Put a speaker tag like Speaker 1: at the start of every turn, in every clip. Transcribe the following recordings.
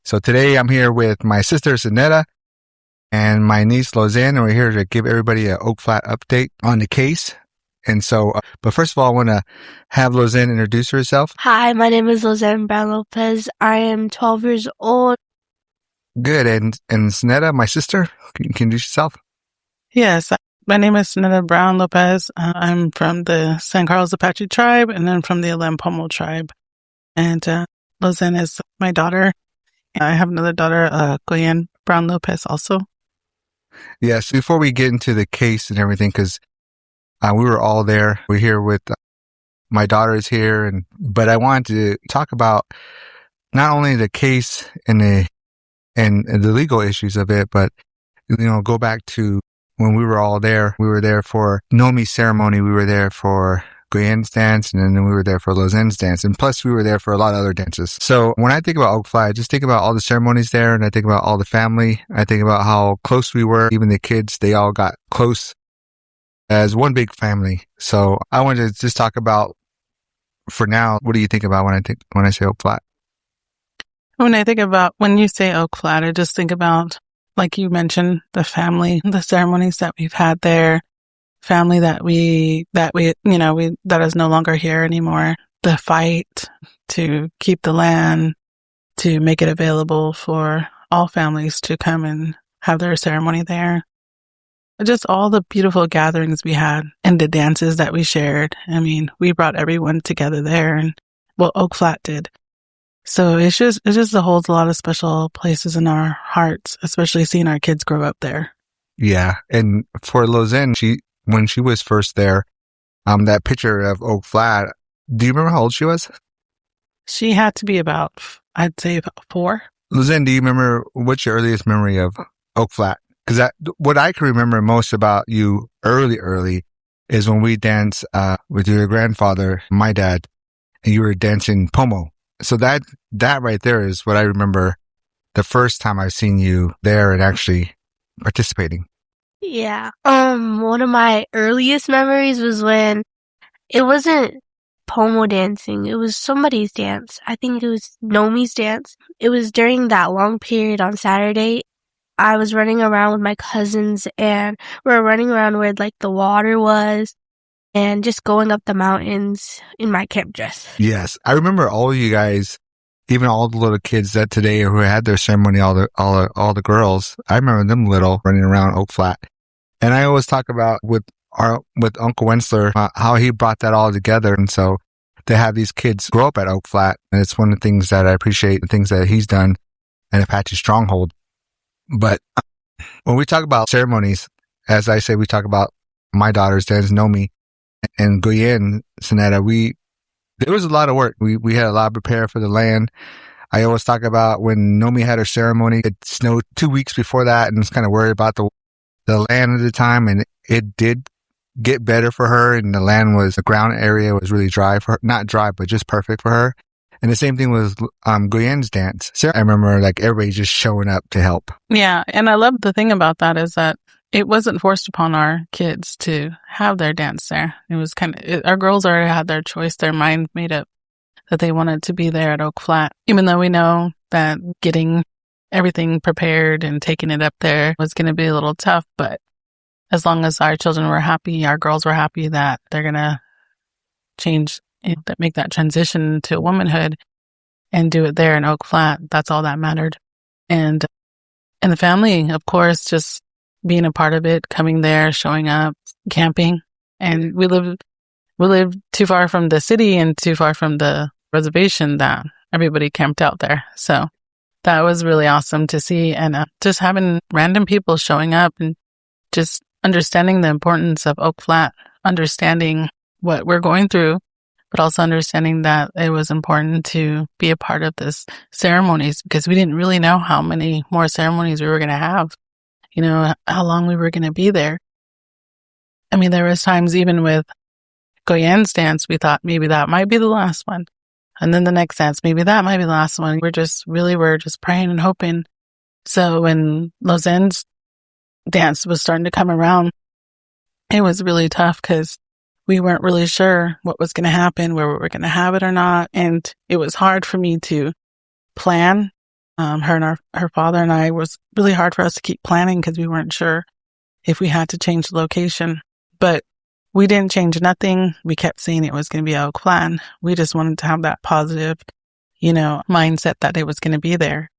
Speaker 1: So today I'm here with my sister Sinetta and my niece Lozen, and we're here to give everybody an Oak Flat update on the case. And so, but first of all, I want to have Lozen introduce herself.
Speaker 2: Hi, my name is Lozen Brown Lopez. I am 12 years old.
Speaker 1: Good. And Sinetta, my sister, can you introduce yourself?
Speaker 3: Yes, my name is Sinetta Brown Lopez. I'm from the San Carlos Apache tribe and then from the Pomo tribe. And Lozen is my daughter. I have another daughter, Goyen Brown Lopez also.
Speaker 1: Yes, before we get into the case and everything, because we were all there. We're here with my daughter's here, but I wanted to talk about not only the case and the legal issues of it, but go back to when we were all there. We were there for Nomi's ceremony. We were there for Goyen's dance, and then we were there for Lozen's dance, and plus we were there for a lot of other dances. So when I think about Oak Flat, I just think about all the ceremonies there, and I think about all the family. I think about how close we were. Even the kids, they all got close as one big family. So I wanted to just talk about, for now, what do you think about when I say Oak Flat?
Speaker 3: When you say Oak Flat, I just think about, like you mentioned, the family, the ceremonies that we've had there, family that is no longer here anymore, the fight to keep the land, to make it available for all families to come and have their ceremony there. Just all the beautiful gatherings we had and the dances that we shared. I mean, we brought everyone together there, and Oak Flat did. So it just holds a lot of special places in our hearts, especially seeing our kids grow up there.
Speaker 1: Yeah. And for Lozen, when she was first there, that picture of Oak Flat, do you remember how old she was?
Speaker 3: She had to be about, I'd say, 4.
Speaker 1: Lozen, do you remember, what's your earliest memory of Oak Flat? Because what I can remember most about you early is when we danced with your grandfather, my dad, and you were dancing Pomo. So that right there is what I remember the first time I've seen you there and actually participating.
Speaker 2: Yeah. One of my earliest memories was when it wasn't Pomo dancing. It was somebody's dance. I think it was Nomi's dance. It was during that long period on Saturday. I was running around with my cousins, and we were running around where the water was and just going up the mountains in my camp dress.
Speaker 1: Yes. I remember all of you guys, even all the little kids that today who had their ceremony, all the girls, I remember them little running around Oak Flat. And I always talk about with Uncle Wensler, how he brought that all together. And so to have these kids grow up at Oak Flat, and it's one of the things that I appreciate, the things that he's done at Apache Stronghold. But when we talk about ceremonies, as I say, we talk about my daughter's dance, Nomi, and Goyen, Sinetta. There was a lot of work. We had a lot to prepare for the land. I always talk about when Nomi had her ceremony, it snowed 2 weeks before that, and was kind of worried about the land at the time, and it did get better for her, and the ground area was really dry for her. Not dry, but just perfect for her. And the same thing with Goyen's dance. So I remember everybody just showing up to help.
Speaker 3: Yeah, and I love the thing about that is that it wasn't forced upon our kids to have their dance there. It was our girls already had their choice, their mind made up that they wanted to be there at Oak Flat. Even though we know that getting everything prepared and taking it up there was going to be a little tough, but as long as our children were happy, our girls were happy that they're going to change, make that transition to womanhood and do it there in Oak Flat. That's all that mattered. And the family, of course, just being a part of it, coming there, showing up, camping. And we lived too far from the city and too far from the reservation that everybody camped out there. So that was really awesome to see. And just having random people showing up and just understanding the importance of Oak Flat, understanding what we're going through, but also understanding that it was important to be a part of this ceremonies because we didn't really know how many more ceremonies we were going to have, how long we were going to be there. I mean, there was times even with Goyen's dance, we thought maybe that might be the last one. And then the next dance, maybe that might be the last one. We're just praying and hoping. So when Lozen's dance was starting to come around, it was really tough because we weren't really sure what was going to happen, where we were going to have it or not. And it was hard for me to plan her and her father and I, it was really hard for us to keep planning because we weren't sure if we had to change the location. But we didn't change nothing. We kept saying it was going to be Oak Flat. We just wanted to have that positive, mindset that it was going to be there.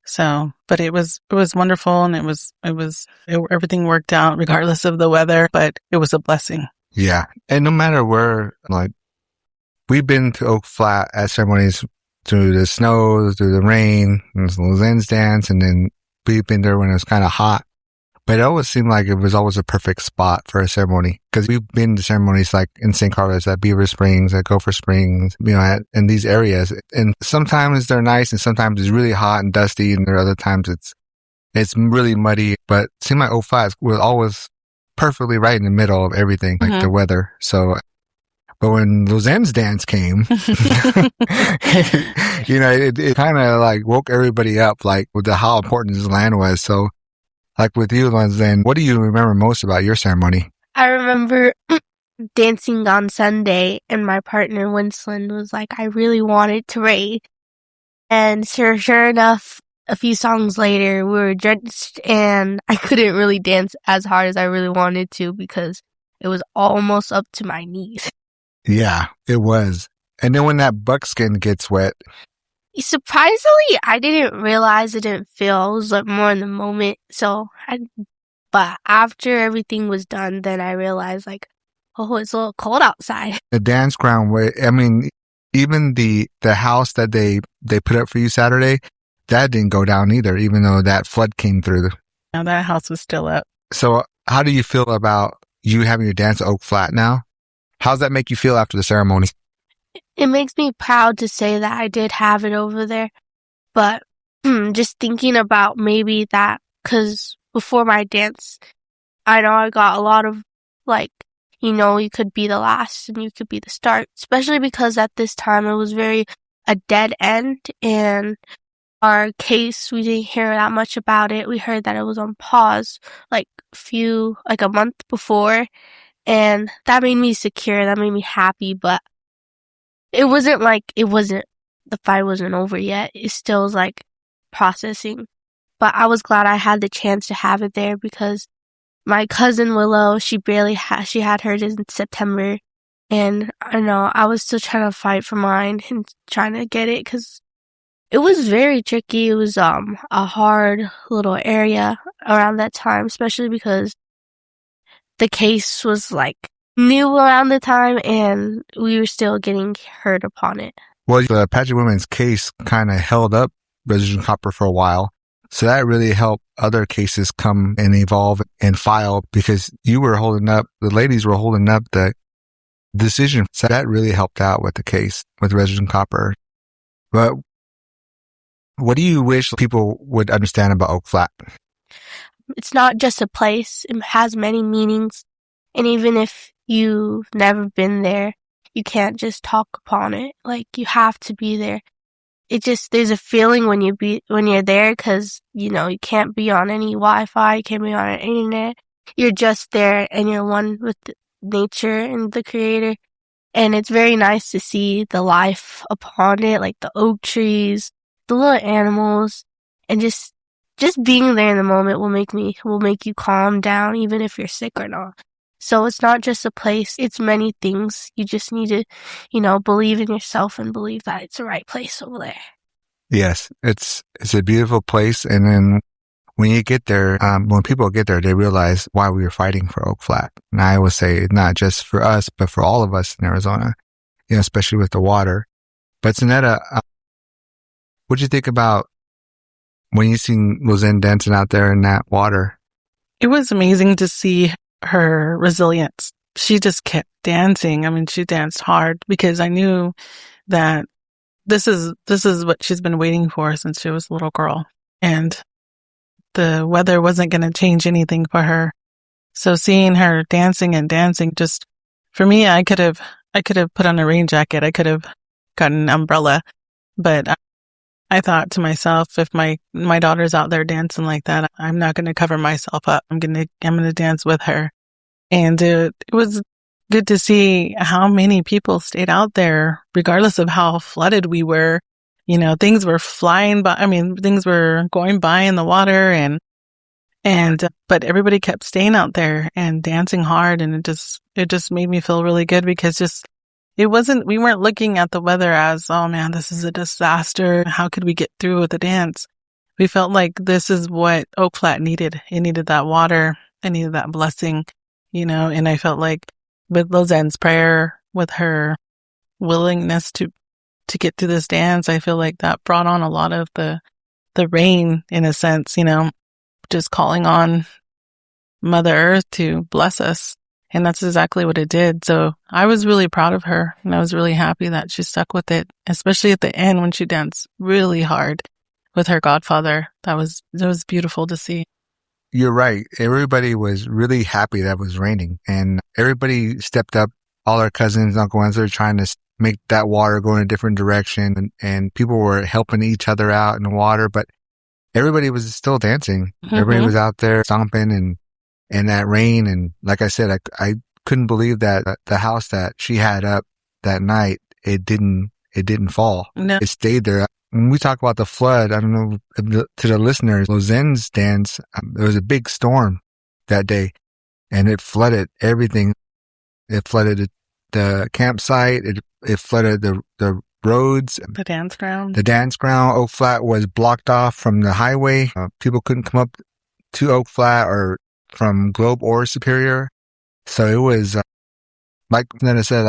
Speaker 3: So, but it was wonderful, and everything worked out regardless of the weather, but it was a blessing.
Speaker 1: Yeah. And no matter where, like, we've been to Oak Flat at ceremonies through the snow, through the rain, and Lozen's dance, and then we've been there when it was kind of hot. But it always seemed like it was always a perfect spot for a ceremony, because we've been to ceremonies like in St. Carlos, at Beaver Springs, at Gopher Springs, in these areas. And sometimes they're nice, and sometimes it's really hot and dusty, and there are other times it's really muddy. But it seemed like Oak Flat was always perfectly right in the middle of everything, like the weather. So, but when Lozen's dance came, it kind of like woke everybody up, like with how important this land was. So, like with you, Lozen, what do you remember most about your ceremony?
Speaker 2: I remember dancing on Sunday, and my partner, Winsland, was like, I really wanted to raid. And sure enough, a few songs later, we were drenched, and I couldn't really dance as hard as I really wanted to because it was almost up to my knees.
Speaker 1: Yeah, it was. And then when that buckskin gets wet,
Speaker 2: surprisingly, I didn't realize it didn't feel. It was like more in the moment. But after everything was done, then I realized like, oh, it's a little cold outside.
Speaker 1: The dance ground, even the house that they put up for you Saturday, that didn't go down either, even though that flood came through.
Speaker 3: Now that house was still up.
Speaker 1: So how do you feel about you having your dance at Oak Flat now? How does that make you feel after the ceremony?
Speaker 2: It makes me proud to say that I did have it over there. But just thinking about maybe that, because before my dance, I know I got a lot of like, you could be the last and you could be the start, especially because at this time it was very a dead end, and our case, we didn't hear that much about it. We heard that it was on pause like a month before, and that made me secure, that made me happy. But it wasn't the fight wasn't over yet. It still was like processing. But I was glad I had the chance to have it there, because my cousin Willow, she had hers in September, and I know I was still trying to fight for mine and trying to get it, because it was very tricky. It was a hard little area around that time, especially because the case was like new around the time, and we were still getting hurt upon it.
Speaker 1: Well, the Apache women's case kind of held up Resurrection Copper for a while. So that really helped other cases come and evolve and file, because you were the ladies were holding up the decision. So that really helped out with the case with Resurrection Copper. But what do you wish people would understand about Oak Flat?
Speaker 2: It's not just a place. It has many meanings. And even if you've never been there, you can't just talk upon it. Like, you have to be there. There's a feeling when you're there, because, you can't be on any Wi-Fi, you can't be on an internet. You're just there, and you're one with nature and the creator. And it's very nice to see the life upon it, like the oak trees, the little animals, and just being there in the moment will make you calm down, even if you're sick or not. So it's not just a place, it's many things. You just need to, believe in yourself and believe that it's the right place over there.
Speaker 1: Yes, it's a beautiful place. And then when you get there, when people get there, they realize why we were fighting for Oak Flat. And I always say, not just for us, but for all of us in Arizona, especially with the water. But Sinetta, what'd you think about when you seen Lozen dancing out there in that water?
Speaker 3: It was amazing to see her resilience. She just kept dancing. I mean, she danced hard, because I knew that this is what she's been waiting for since she was a little girl. And the weather wasn't going to change anything for her. So seeing her dancing and dancing, just for me, I could have put on a rain jacket. I could have gotten an umbrella, but I thought to myself, if my daughter's out there dancing like that, I'm not going to cover myself up. I'm going to dance with her. And it was good to see how many people stayed out there, regardless of how flooded we were. things were flying by. I mean, things were going by in the water but everybody kept staying out there and dancing hard. And it just made me feel really good because we weren't looking at the weather as, oh man, this is a disaster. How could we get through with the dance? We felt like this is what Oak Flat needed. It needed that water. It needed that blessing, and I felt like with Lozen's prayer, with her willingness to get to this dance, I feel like that brought on a lot of the rain in a sense, just calling on Mother Earth to bless us. And that's exactly what it did. So I was really proud of her, and I was really happy that she stuck with it, especially at the end when she danced really hard with her godfather. That was beautiful to see.
Speaker 1: You're right. Everybody was really happy that it was raining, and everybody stepped up. All our cousins, Uncle Wenzel, trying to make that water go in a different direction, and people were helping each other out in the water, but everybody was still dancing. Mm-hmm. Everybody was out there stomping and that rain. And like I said, I couldn't believe that the house that she had up that night, it didn't fall. No. It stayed there. When we talk about the flood, I don't know, to the listeners, Lozen's dance, there was a big storm that day, and it flooded everything. It flooded the campsite. It flooded the roads.
Speaker 3: The dance ground.
Speaker 1: The dance ground. Oak Flat was blocked off from the highway. People couldn't come up to Oak Flat or from Globe or Superior. So it was, like Sinetta said,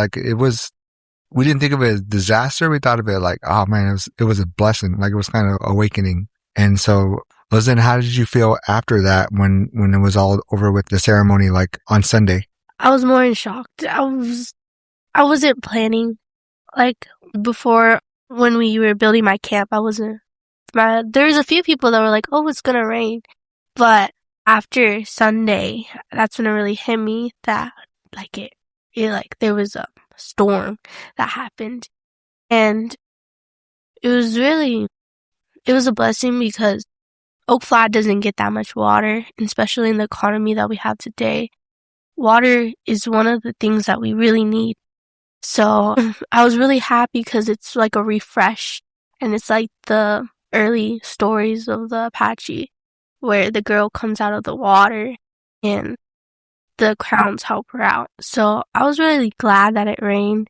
Speaker 1: we didn't think of it as disaster. We thought of it like, oh man, it was a blessing. Like it was kind of awakening. And so, Lozen, how did you feel after that when it was all over with the ceremony, like on Sunday?
Speaker 2: I was more in shock. I wasn't planning. Like before, when we were building my camp, there's a few people that were like, oh, it's gonna rain. But after Sunday, that's when it really hit me that there was a storm that happened. And it was a blessing because Oak Flat doesn't get that much water, especially in the economy that we have today. Water is one of the things that we really need. So I was really happy because it's like a refresh, and it's like the early stories of the Apache where the girl comes out of the water and the crowns help her out. So I was really glad that it rained,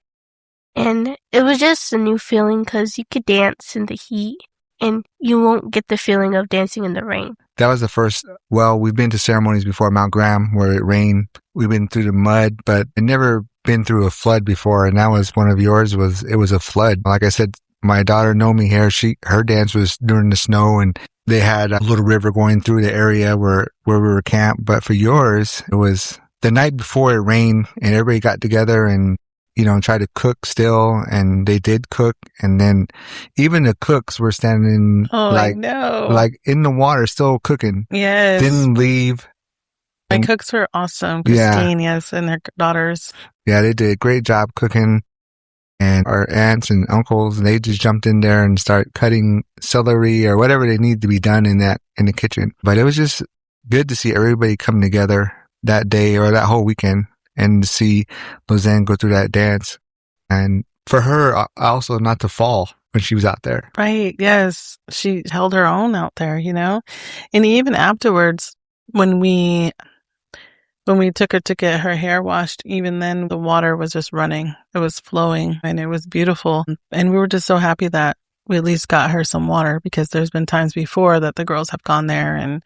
Speaker 2: and it was just a new feeling because you could dance in the heat and you won't get the feeling of dancing in the rain.
Speaker 1: That was the first. Well, we've been to ceremonies before, Mount Graham, where it rained. We've been through the mud, but I'd never been through a flood before. And that was one of yours. It was a flood. Like I said, my daughter Nomi here, her dance was during the snow, and they had a little river going through the area where we were camped. But for yours, it was the night before it rained, and everybody got together and tried to cook still, and they did cook. And then even the cooks were standing like in the water still cooking.
Speaker 3: Yes.
Speaker 1: Didn't leave.
Speaker 3: My cooks were awesome. Christine, yes, and their daughters.
Speaker 1: Yeah, they did a great job cooking. And our aunts and uncles, they just jumped in there and started cutting celery or whatever they need to be done in the kitchen. But it was just good to see everybody come together that day or that whole weekend, and to see Lozen go through that dance. And for her also not to fall when she was out there.
Speaker 3: Right. Yes. She held her own out there, and even afterwards, when we took her to get her hair washed, even then the water was just running. It was flowing, and it was beautiful. And we were just so happy that we at least got her some water, because there's been times before that the girls have gone there and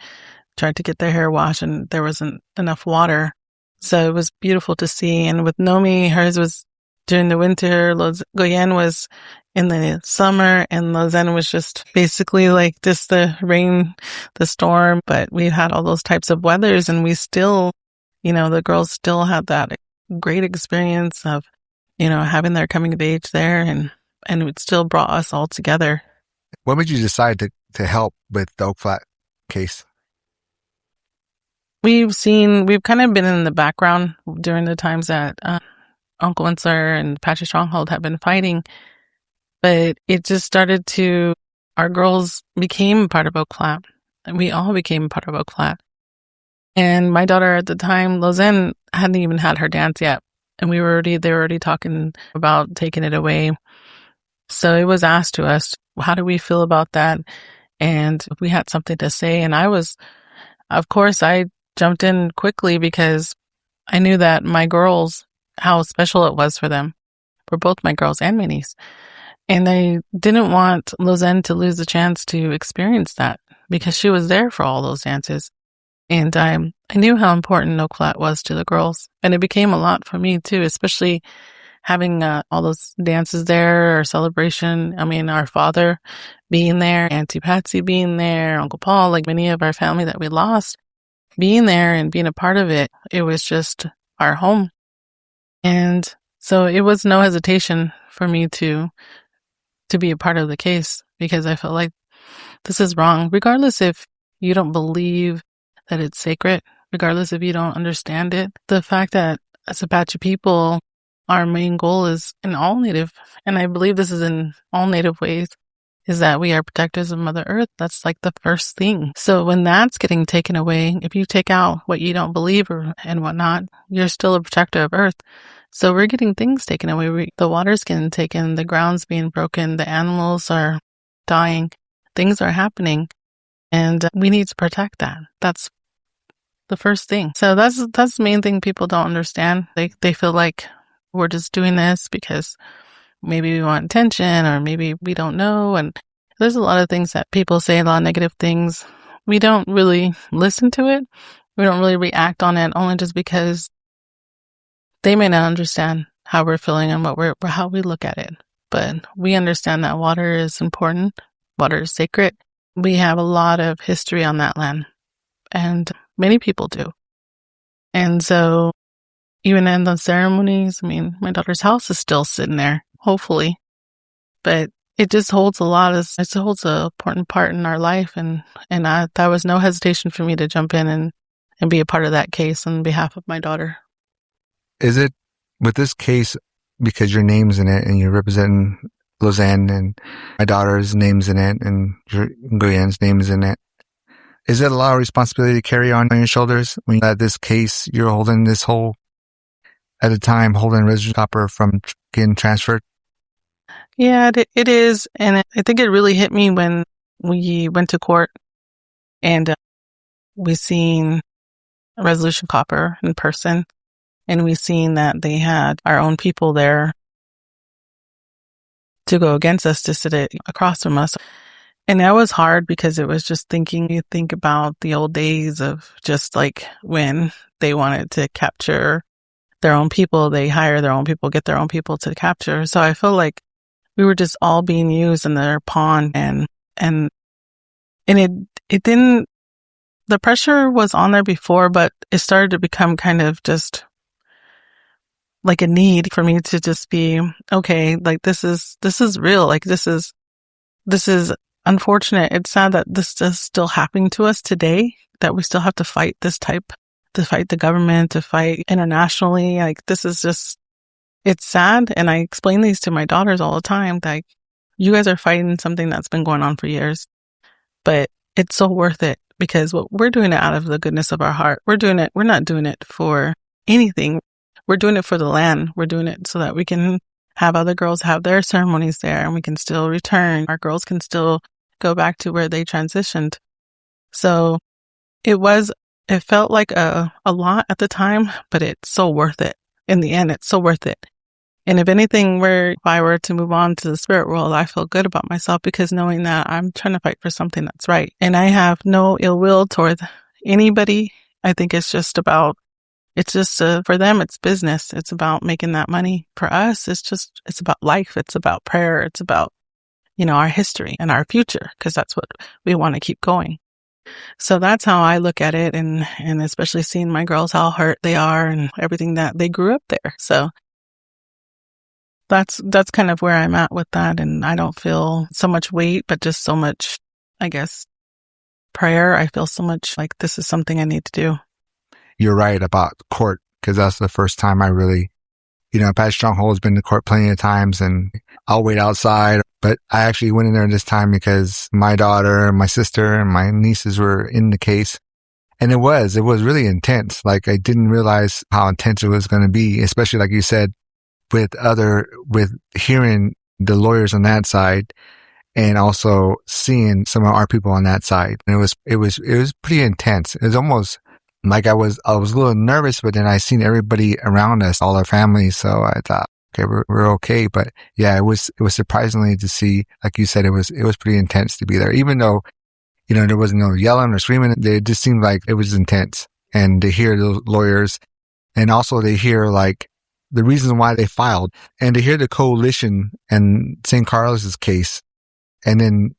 Speaker 3: tried to get their hair washed and there wasn't enough water. So it was beautiful to see. And with Nomi, hers was during the winter. Goyen was in the summer, and Lozen was just basically like just the rain, the storm. But we've had all those types of weathers, and we still, the girls still had that great experience of, having their coming of age there, and it still brought us all together.
Speaker 1: What made you decide to help with the Oak Flat case?
Speaker 3: We've kind of been in the background during the times that Uncle Winsler and Apache Stronghold have been fighting, but it just started our girls became part of Oak Flat, and we all became part of Oak Flat. And my daughter at the time, Lozen, hadn't even had her dance yet, and they were already talking about taking it away. So it was asked to us, how do we feel about that? And we had something to say. And of course, I jumped in quickly because I knew that my girls, how special it was for them, for both my girls and my niece. And I didn't want Lozen to lose the chance to experience that because she was there for all those dances. And I knew how important Oak Flat was to the girls. And it became a lot for me too, especially having all those dances there, our celebration. I mean, our father being there, Auntie Patsy being there, Uncle Paul, like many of our family that we lost, being there and being a part of it. It was just our home. And so it was no hesitation for me to be a part of the case because I felt like this is wrong, regardless if you don't believe that it's sacred, regardless if you don't understand it. The fact that as Apache people, our main goal is in all Native, and I believe this is in all Native ways, is that we are protectors of Mother Earth. That's like the first thing. So when that's getting taken away, if you take out what you don't believe and whatnot, you're still a protector of Earth. So we're getting things taken away. The water's getting taken, the ground's being broken, the animals are dying, things are happening, and we need to protect that. That's the first thing. So that's the main thing people don't understand. They feel like we're just doing this because maybe we want attention or maybe we don't know. And there's a lot of things that people say, a lot of negative things. We don't really listen to it. We don't really react on it only just because they may not understand how we're feeling and how we look at it. But we understand that water is important. Water is sacred. We have a lot of history on that land, and many people do. And so even in the ceremonies, I mean, my daughter's house is still sitting there, hopefully. But it just holds it holds an important part in our life. And there was no hesitation for me to jump in and be a part of that case on behalf of my daughter.
Speaker 1: Is it with this case because your name's in it and you're representing Lozen and my daughter's name's in it and Guyen's name's in it? Is it a lot of responsibility to carry on your shoulders when you had this case, you're holding this whole, at a time, holding residue copper from getting transferred?
Speaker 3: Yeah, it is. And I think it really hit me when we went to court and we seen Resolution Copper in person. And we seen that they had our own people there to go against us, to sit across from us. And that was hard because it was just you think about the old days of just like when they wanted to capture their own people, they hire their own people, get their own people to capture. So I feel like we were just all being used in their pawn and it didn't, the pressure was on there before, but it started to become kind of just like a need for me to just be, okay, like this is real. Like this is unfortunate. It's sad that this is still happening to us today, that we still have to fight to fight the government, to fight internationally. Like this is just, it's sad. And I explain these to my daughters all the time, like you guys are fighting something that's been going on for years, but it's so worth it because we're doing it out of the goodness of our heart. We're not doing it for anything. We're doing it for the land. We're doing it so that we can have other girls have their ceremonies there and we can still return. Our girls can still go back to where they transitioned. So it felt like a lot at the time, but it's so worth it. In the end, it's so worth it. And if anything, if I were to move on to the spirit world, I feel good about myself because knowing that I'm trying to fight for something that's right. And I have no ill will toward anybody. I think it's just for them, it's business. It's about making that money. For us, it's about life. It's about prayer. It's about, our history and our future, because that's what we want to keep going. So that's how I look at it. And especially seeing my girls, how hurt they are and everything that they grew up there. So that's kind of where I'm at with that. And I don't feel so much weight, but just so much, I guess, prayer. I feel so much like this is something I need to do.
Speaker 1: You're right about court, because that's the first time I really, Apache Stronghold has been to court plenty of times and I'll wait outside. But I actually went in there this time because my daughter, my sister, and my nieces were in the case. And it was really intense. Like I didn't realize how intense it was going to be, especially like you said, with hearing the lawyers on that side and also seeing some of our people on that side. And it was pretty intense. It was almost like I was a little nervous, but then I seen everybody around us, all our families. So I thought, okay, we're okay. But yeah, it was surprisingly to see, like you said, it was pretty intense to be there, even though, there wasn't no yelling or screaming. It just seemed like it was intense. And to hear those lawyers, and also to hear like the reasons why they filed, and to hear the coalition and St. Carlos's case, and then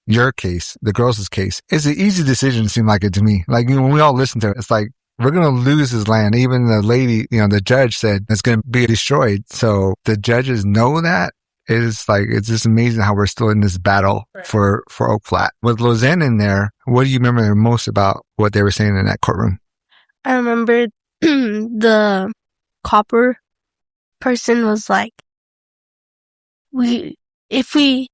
Speaker 1: your case, the girls' case, it's an easy decision, it seemed like it to me. Like, when we all listened to it, it's like, we're going to lose this land. Even the lady, the judge said it's going to be destroyed. So the judges know that. It's just amazing how we're still in this battle for Oak Flat. With Lozen in there, what do you remember most about what they were saying in that courtroom?
Speaker 2: I remember the copper person was like, if we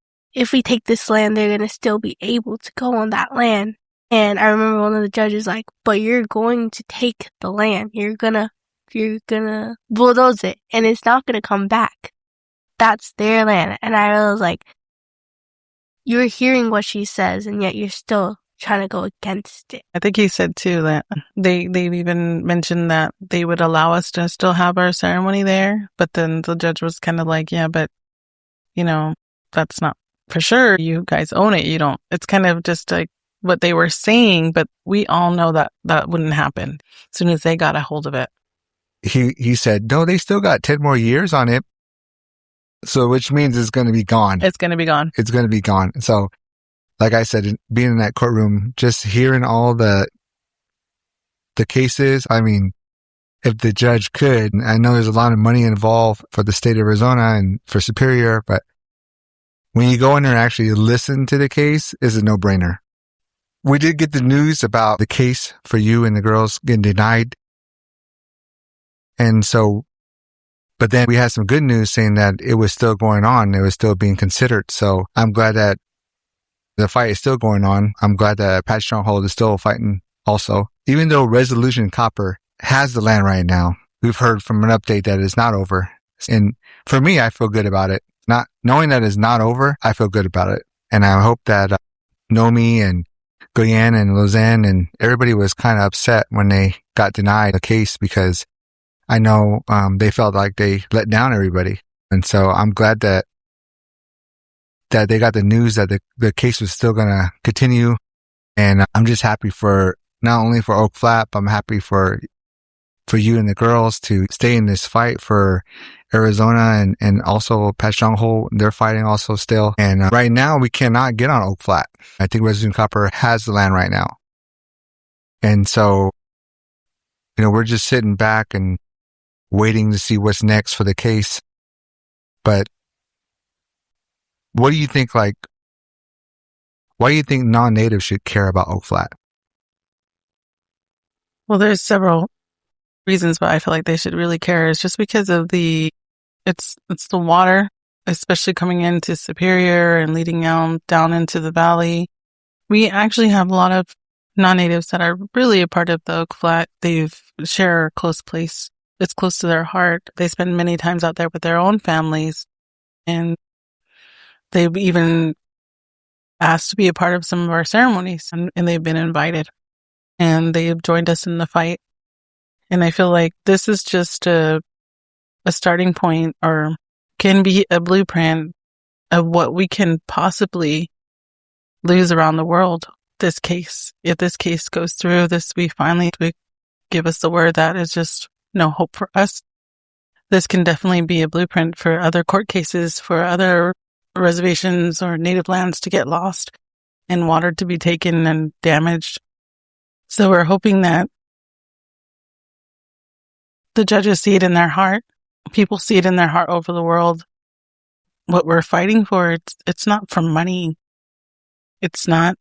Speaker 2: take this land, they're going to still be able to go on that land. And I remember one of the judges like, but you're going to take the land. You're gonna bulldoze it, and it's not going to come back. That's their land. And I was like, you're hearing what she says, and yet you're still trying to go against it.
Speaker 3: I think he said too that they even mentioned that they would allow us to still have our ceremony there, but then the judge was kind of like, yeah, but that's not for sure. You guys own it. You don't. It's kind of just like what they were saying, but we all know that wouldn't happen as soon as they got a hold of it.
Speaker 1: He said, no, they still got 10 more years on it. So, which means it's going to be gone.
Speaker 3: It's going to be gone.
Speaker 1: It's going to be gone. So, like I said, being in that courtroom, just hearing all the cases, I mean, if the judge could, I know there's a lot of money involved for the state of Arizona and for Superior, but when you go in there and actually listen to the case, it's a no-brainer. We did get the news about the case for you and the girls getting denied. And so, but then we had some good news saying that it was still going on. It was still being considered. So I'm glad that the fight is still going on. I'm glad that Apache Stronghold is still fighting also. Even though Resolution Copper has the land right now, we've heard from an update that it's not over. And for me, I feel good about it. Not knowing that it's not over, I feel good about it. And I hope that Nomi and Goyen and Lozen and everybody was kind of upset when they got denied a case, because I know they felt like they let down everybody. And so I'm glad that they got the news that the case was still going to continue. And I'm just happy for, not only for Oak Flat, but I'm happy for you and the girls to stay in this fight for Arizona, and also Apache Stronghold. They're fighting also still. And right now we cannot get on Oak Flat. I think Resolution Copper has the land right now. And so, we're just sitting back and waiting to see what's next for the case. But what do you think, why do you think non-natives should care about Oak Flat?
Speaker 3: Well, there's several reasons why I feel like they should really care. Is just because of it's the water, especially coming into Superior and leading down into the valley. We actually have a lot of non-natives that are really a part of the Oak Flat. They share a close place. It's close to their heart. They spend many times out there with their own families, and they've even asked to be a part of some of our ceremonies, and they've been invited, and they've joined us in the fight. And I feel like this is just a starting point, or can be a blueprint of what we can possibly lose around the world. This case, if this case goes through, we give us the word that is just no hope for us. This can definitely be a blueprint for other court cases, for other reservations or native lands to get lost and water to be taken and damaged. So we're hoping that the judges see it in their heart. People see it in their heart over the world. What we're fighting for, it's not for money. It's not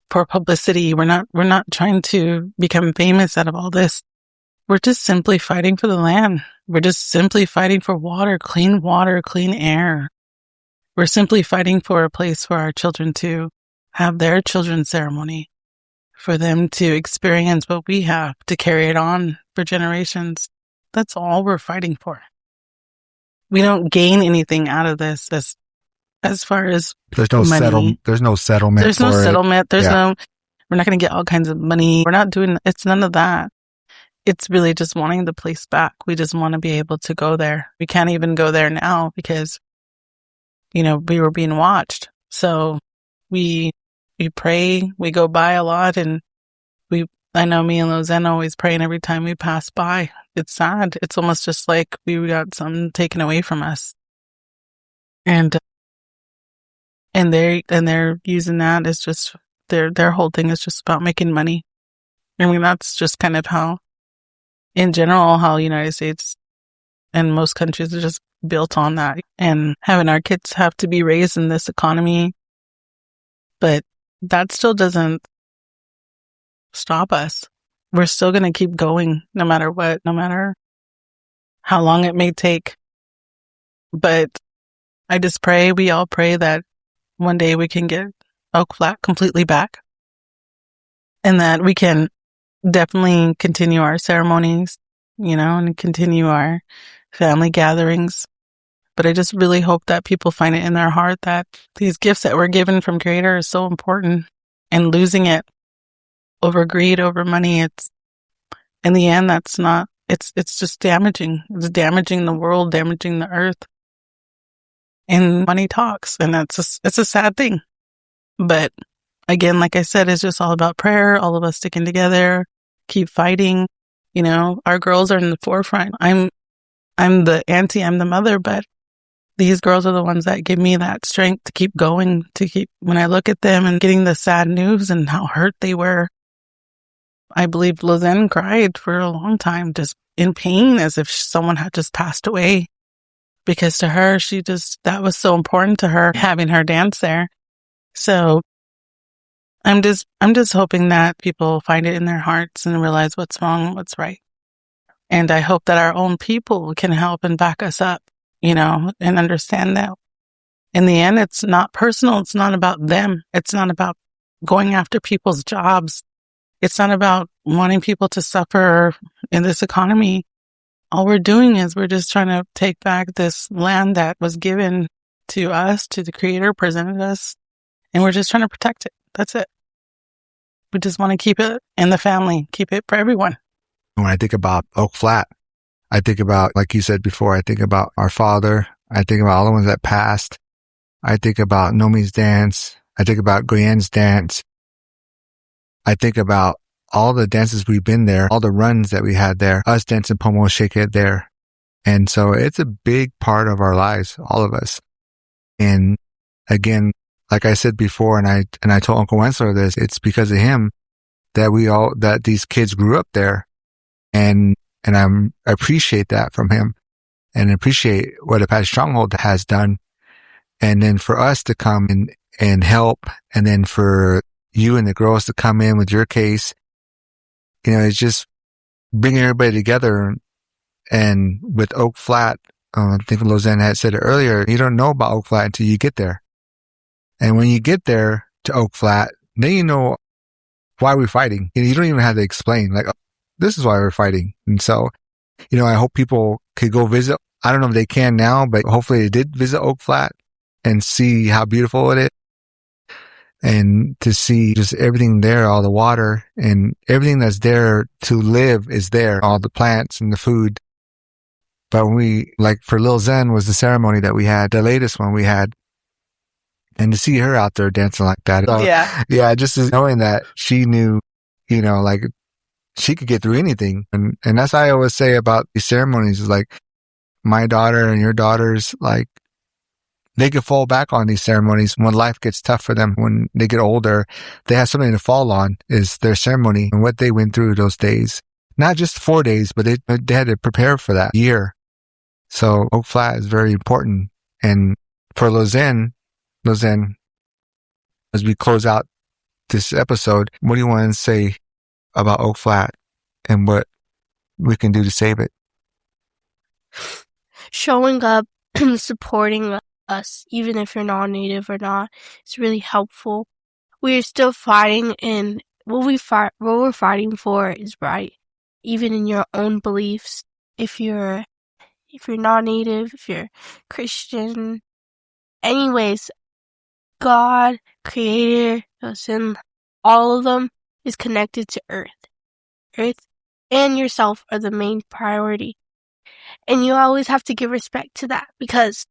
Speaker 3: for publicity. We're not trying to become famous out of all this. We're just simply fighting for the land. We're just simply fighting for water, clean air. We're simply fighting for a place for our children to have their children's ceremony, for them to experience what we have, to carry it on for generations. That's all we're fighting for. We don't gain anything out of this. as far as
Speaker 1: There's no
Speaker 3: money.
Speaker 1: there's no settlement
Speaker 3: There's no
Speaker 1: for it.
Speaker 3: settlement. There's
Speaker 1: Yeah.
Speaker 3: no, we're not going to get all kinds of money. We're not doing, it's none of that. It's really just wanting the place back. We just want to be able to go there. We can't even go there now because, you know, we were being watched. So we pray, we go by a lot, and I know me and Lozen always praying every time we pass by. It's sad. It's almost just like we got something taken away from us. And they're using that as just their whole thing is just about making money. I mean, that's just kind of how, in general, how United States and most countries are just built on that, and having our kids have to be raised in this economy. But that still doesn't stop us. We're still going to keep going no matter what, no matter how long it may take. But I just pray, we all pray that one day we can get Oak Flat completely back, and that we can definitely continue our ceremonies, you know, and continue our family gatherings. But I just really hope that people find it in their heart that these gifts that we're given from Creator are so important, and losing it over greed, over money, it's, in the end, that's not, it's just damaging. It's damaging the world, damaging the earth. And money talks, and it's a sad thing. But again, like I said, it's just all about prayer, all of us sticking together, keep fighting. You know, our girls are in the forefront. I'm the auntie, I'm the mother, but these girls are the ones that give me that strength to keep going, when I look at them and getting the sad news and how hurt they were. I believe Lozen cried for a long time, just in pain, as if someone had just passed away. Because to her, that was so important to her, having her dance there. So I'm just hoping that people find it in their hearts and realize what's wrong and what's right. And I hope that our own people can help and back us up, you know, and understand that in the end, it's not personal. It's not about them. It's not about going after people's jobs. It's not about wanting people to suffer in this economy. All we're doing is we're just trying to take back this land that was given to us, to the Creator, presented us, and we're just trying to protect it. That's it. We just want to keep it in the family, keep it for everyone.
Speaker 1: When I think about Oak Flat, I think about, like you said before, I think about our father. I think about all the ones that passed. I think about Nomi's dance. I think about Goyen's dance. I think about all the dances we've been there, all the runs that we had there, us dancing Pomo Shake It there. And so it's a big part of our lives, all of us. And again, like I said before, and I told Uncle Wensler this, it's because of him that these kids grew up there. And I appreciate that from him, and appreciate what Apache Stronghold has done. And then for us to come and help, and then for you and the girls to come in with your case, you know, it's just bringing everybody together. And with Oak Flat, I think Lozen had said it earlier, you don't know about Oak Flat until you get there. And when you get there to Oak Flat, then you know why we're fighting. You don't even have to explain, like, oh, this is why we're fighting. And so, you know, I hope people could go visit. I don't know if they can now, but hopefully they did visit Oak Flat and see how beautiful it is. And to see just everything there, all the water and everything that's there to live is there, all the plants and the food. But like for Lil Zen was the ceremony that we had, the latest one we had. And to see her out there dancing like that. So, yeah, just knowing that she knew, you know, like she could get through anything. And that's what I always say about these ceremonies is like my daughter and your daughters, like, they could fall back on these ceremonies when life gets tough for them. When they get older, they have something to fall on, is their ceremony and what they went through those days. Not just 4 days, but they had to prepare for that year. So Oak Flat is very important. And for Lozen, as we close out this episode, what do you want to say about Oak Flat and what we can do to save it?
Speaker 2: Showing up and supporting us, even if you're non-native or not, it's really helpful. We're still fighting, and what we're fighting for is right, even in your own beliefs. If you're non-native, if you're Christian, Anyways, God, Creator, Lozen, all of them is connected to Earth. Earth and yourself are the main priority. And you always have to give respect to that, because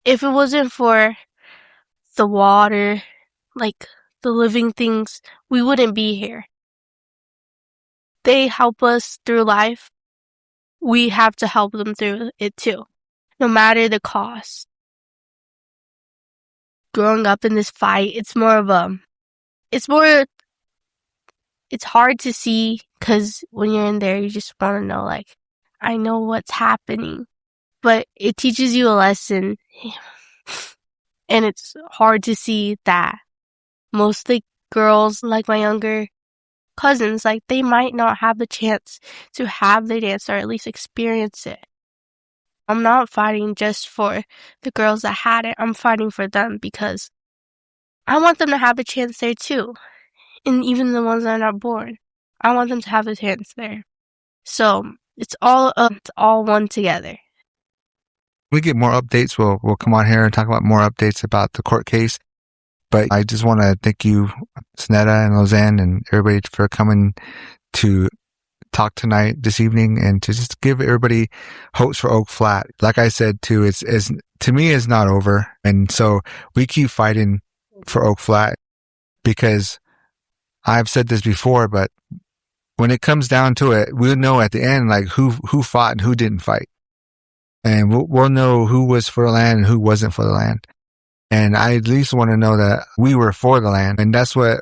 Speaker 2: if it wasn't for the water, like the living things, we wouldn't be here. They help us through life. We have to help them through it too, no matter the cost. Growing up in this fight, it's hard to see, because when you're in there, you just want to know, like, I know what's happening, but it teaches you a lesson. And it's hard to see that most of the girls, like my younger cousins, like, they might not have the chance to have their dance, or at least experience it. I'm not fighting just for the girls that had it. I'm fighting for them, because I want them to have a chance there too. And even the ones that are not born, I want them to have a chance there. So it's all one together.
Speaker 1: We get more updates. We'll come on here and talk about more updates about the court case. But I just want to thank you, Sinetta and Lozen, and everybody for coming to talk tonight, this evening, and to just give everybody hopes for Oak Flat. Like I said too, it's to me, it's not over, and so we keep fighting for Oak Flat, because I've said this before, but when it comes down to it, we'll know at the end, like, who fought and who didn't fight. And we'll know who was for the land and who wasn't for the land. And I at least want to know that we were for the land. And that's what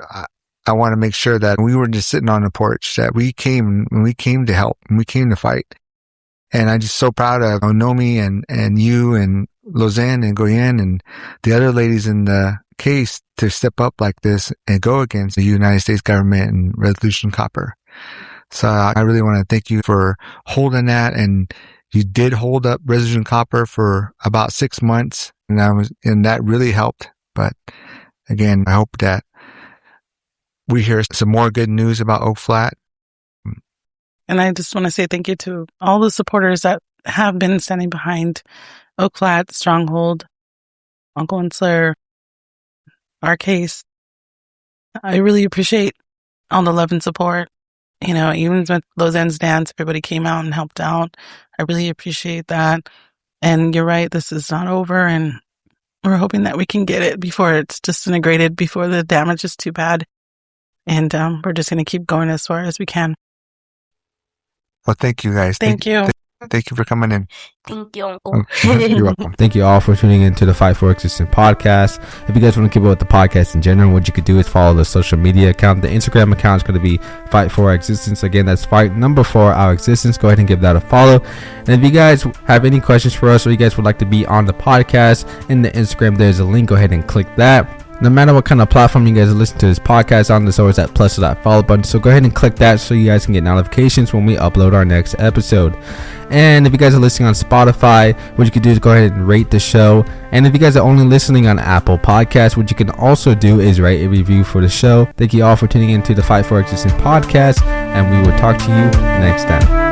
Speaker 1: I want to make sure, that we were just sitting on the porch, that we came to help, and we came to fight. And I'm just so proud of Nomi and you and Lozen and Goyen and the other ladies in the case to step up like this and go against the United States government and Resolution Copper. So I really want to thank you for holding that. And you did hold up Resolution Copper for about 6 months, and that really helped. But again, I hope that we hear some more good news about Oak Flat.
Speaker 3: And I just want to say thank you to all the supporters that have been standing behind Oak Flat, Stronghold, Uncle and Slayer, our case. I really appreciate all the love and support. You know, even with Lozen's dance, everybody came out and helped out. I really appreciate that. And you're right, this is not over, and we're hoping that we can get it before it's disintegrated, before the damage is too bad. And we're just going to keep going as far as we can.
Speaker 1: Well, thank you guys.
Speaker 3: Thank you.
Speaker 1: Thank you for coming in.
Speaker 2: Thank you, Uncle.
Speaker 1: You're welcome.
Speaker 4: Thank you all for tuning into the Fight for Existence podcast. If you guys want to keep up with the podcast in general, what you could do is follow the social media account. The Instagram account is going to be Fight for Our Existence. Again, that's Fight number 4 Our Existence. Go ahead and give that a follow. And if you guys have any questions for us, or you guys would like to be on the podcast, in the Instagram, there's a link. Go ahead and click that. No matter what kind of platform you guys listen to this podcast on, there's always that plus or that follow button. So go ahead and click that so you guys can get notifications when we upload our next episode. And if you guys are listening on Spotify, what you can do is go ahead and rate the show. And if you guys are only listening on Apple Podcasts, what you can also do is write a review for the show. Thank you all for tuning into the Fight for Existence podcast, and we will talk to you next time.